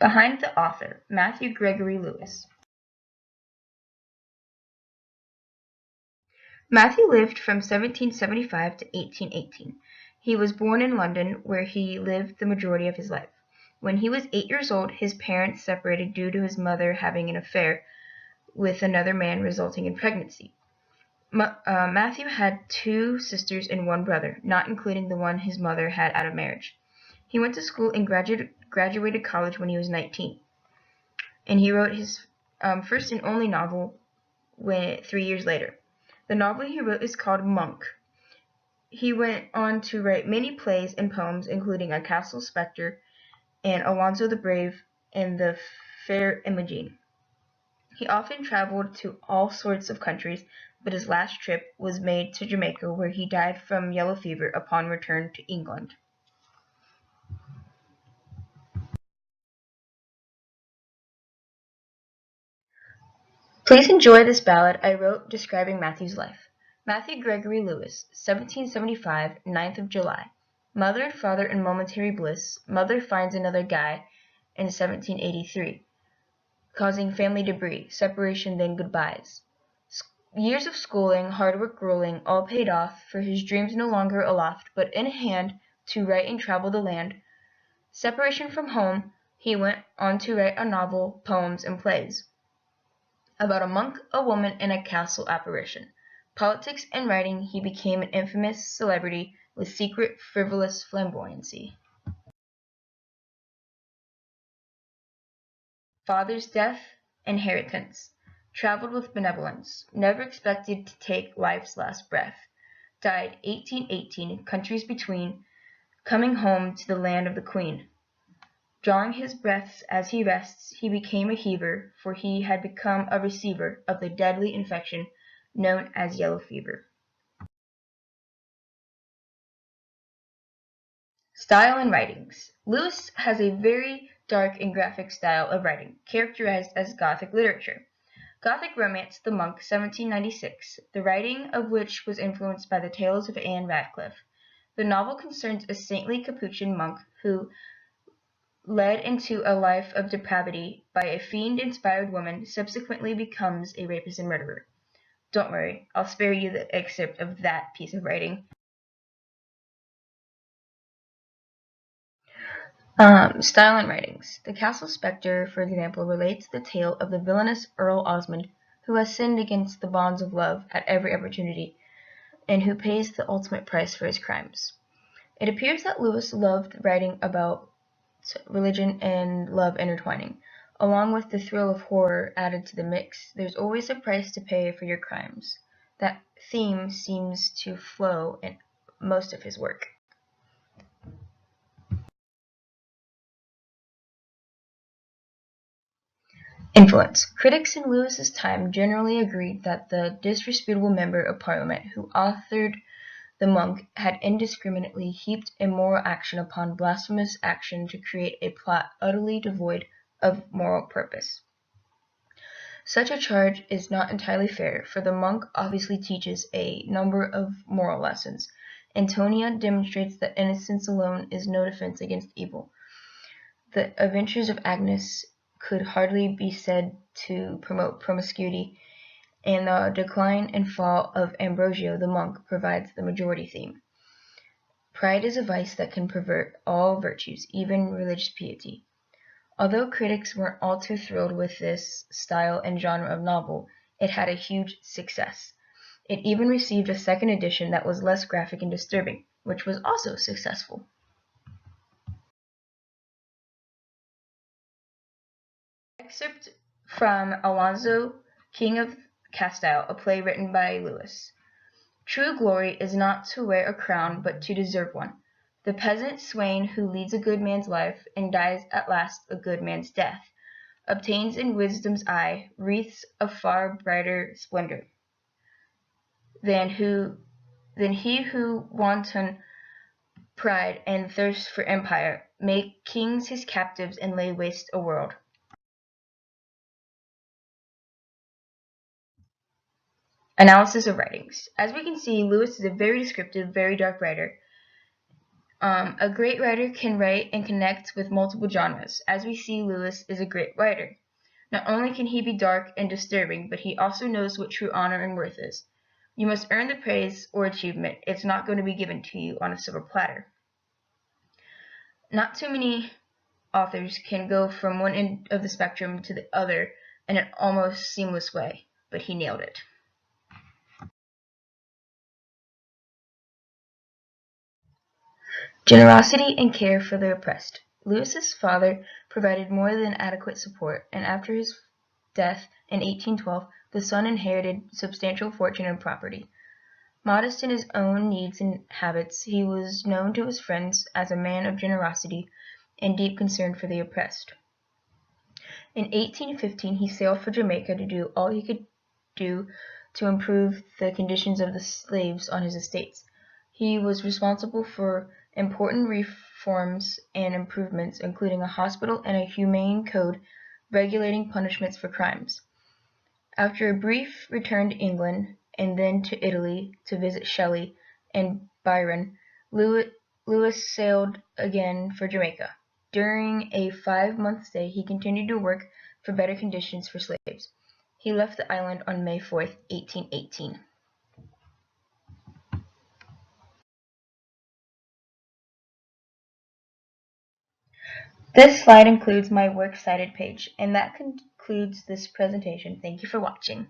Behind the author, Matthew Gregory Lewis. Matthew lived from 1775 to 1818. He was born in London, where he lived the majority of his life. When he was 8 years old, his parents separated due to his mother having an affair with another man, resulting in pregnancy. Matthew had 2 sisters and 1 brother, not including the one his mother had out of marriage. He went to school and graduated college when he was 19, and he wrote his first and only novel 3 years later. The novel he wrote is called Monk. He went on to write many plays and poems, including A Castle Spectre and Alonzo the Brave and The Fair Imogene. He often traveled to all sorts of countries, but his last trip was made to Jamaica, where he died from yellow fever upon return to England. Please enjoy this ballad I wrote describing Matthew's life. Matthew Gregory Lewis, 1775, 9th of July. Mother and father in momentary bliss. Mother finds another guy in 1783, causing family debris, separation then goodbyes. Years of schooling, hard work grueling, all paid off, for his dreams no longer aloft, but in hand to write and travel the land. Separation from home, he went on to write a novel, poems, and plays about a monk, a woman, and a castle apparition. Politics and writing, he became an infamous celebrity with secret, frivolous flamboyancy. Father's death, inheritance. Traveled with benevolence. Never expected to take life's last breath. Died 1818, countries between, coming home to the land of the Queen. Drawing his breaths as he rests, he became a heaver, for he had become a receiver of the deadly infection known as yellow fever. Style and writings. Lewis has a very dark and graphic style of writing, characterized as Gothic literature. Gothic romance, The Monk, 1796, the writing of which was influenced by the tales of Anne Radcliffe. The novel concerns a saintly Capuchin monk who, led into a life of depravity by a fiend-inspired woman, subsequently becomes a rapist and murderer. Don't worry, I'll spare you the excerpt of that piece of writing. Style and writings. The Castle Spectre, for example, relates the tale of the villainous Earl Osmond, who has sinned against the bonds of love at every opportunity, and who pays the ultimate price for his crimes. It appears that Lewis loved writing about religion and love intertwining. Along with the thrill of horror added to the mix, there's always a price to pay for your crimes. That theme seems to flow in most of his work. Influence. Critics in Lewis's time generally agreed that the disreputable member of Parliament who authored The Monk had indiscriminately heaped immoral action upon blasphemous action to create a plot utterly devoid of moral purpose. Such a charge is not entirely fair, for The Monk obviously teaches a number of moral lessons. Antonia demonstrates that innocence alone is no defense against evil. The adventures of Agnes could hardly be said to promote promiscuity, and the decline and fall of Ambrosio the monk provides the majority theme. Pride is a vice that can pervert all virtues, even religious piety. Although critics weren't all too thrilled with this style and genre of novel, it had a huge success. It even received a second edition that was less graphic and disturbing, which was also successful. Excerpt from Alonzo, King of Castile, a play written by Lewis. True glory is not to wear a crown, but to deserve one. The peasant swain who leads a good man's life, and dies at last a good man's death, obtains in wisdom's eye wreaths of far brighter splendor than he who wanton pride and thirst for empire make kings his captives and lay waste a world. Analysis of writings. As we can see, Lewis is a very descriptive, very dark writer. A great writer can write and connect with multiple genres. As we see, Lewis is a great writer. Not only can he be dark and disturbing, but he also knows what true honor and worth is. You must earn the praise or achievement. It's not going to be given to you on a silver platter. Not too many authors can go from one end of the spectrum to the other in an almost seamless way, but he nailed it. Generosity and care for the oppressed. Lewis's father provided more than adequate support, and after his death in 1812, the son inherited substantial fortune and property. Modest in his own needs and habits, he was known to his friends as a man of generosity and deep concern for the oppressed. In 1815 he sailed for Jamaica to do all he could do to improve the conditions of the slaves on his estates. He was responsible for important reforms and improvements, including a hospital and a humane code regulating punishments for crimes. After a brief return to England and then to Italy to visit Shelley and Byron, Lewis sailed again for Jamaica. During a 5-month stay, he continued to work for better conditions for slaves. He left the island on May 4th, 1818. This slide includes my works cited page, and that concludes this presentation. Thank you for watching.